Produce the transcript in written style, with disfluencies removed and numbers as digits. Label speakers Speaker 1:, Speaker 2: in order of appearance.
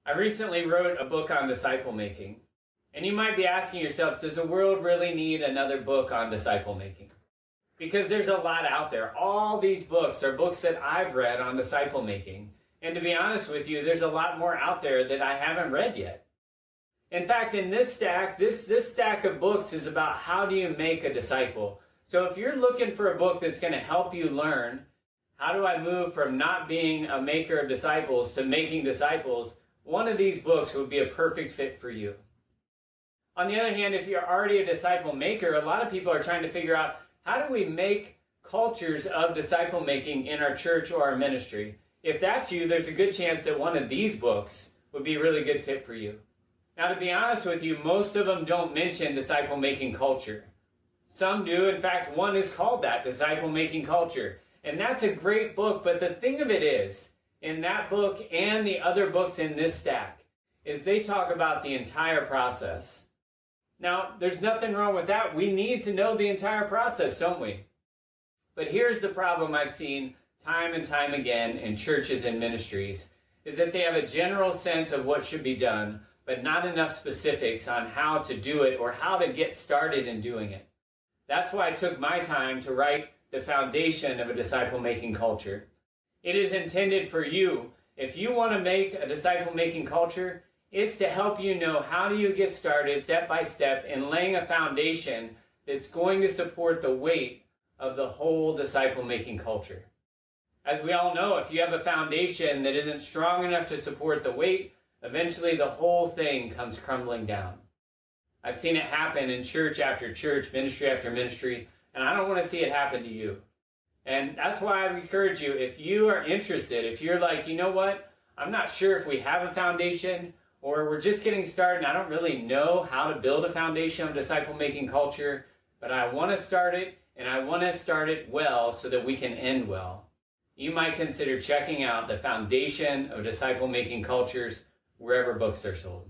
Speaker 1: I recently wrote a book on disciple making. And you might be asking yourself, does the world really need another book on disciple making? Because there's a lot out there. All these books are books that I've read on disciple making. And to be honest with you, there's a lot more out there that I haven't read yet. In fact, in this stack, this stack of books is about how do you make a disciple. So if you're looking for a book that's going to help you learn, how do I move from not being a maker of disciples to making disciples, one of these books would be a perfect fit for you. On the other hand, if you're already a disciple maker, a lot of people are trying to figure out how do we make cultures of disciple making in our church or our ministry. If that's you, there's a good chance that one of these books would be a really good fit for you. Now, to be honest with you, most of them don't mention disciple making culture. Some do. In fact, one is called that, Disciple Making Culture. And that's a great book, but the thing of it is, in that book and the other books in this stack, is they talk about the entire process. Now, there's nothing wrong with that. We need to know the entire process, don't we? But here's the problem I've seen time and time again in churches and ministries, is that they have a general sense of what should be done, but not enough specifics on how to do it or how to get started in doing it. That's why I took my time to write the foundation of a disciple-making culture. It is intended for you. If you want to make a disciple-making culture, it's to help you know how do you get started step by step in laying a foundation that's going to support the weight of the whole disciple-making culture. As we all know, if you have a foundation that isn't strong enough to support the weight, eventually the whole thing comes crumbling down. I've seen it happen in church after church, ministry after ministry, and I don't want to see it happen to you. And that's why I encourage you, if you are interested, if you're like, you know what, I'm not sure if we have a foundation, or we're just getting started and I don't really know how to build a foundation of disciple-making culture, but I want to start it, and I want to start it well so that we can end well. You might consider checking out the Foundation of Disciple-Making Cultures wherever books are sold.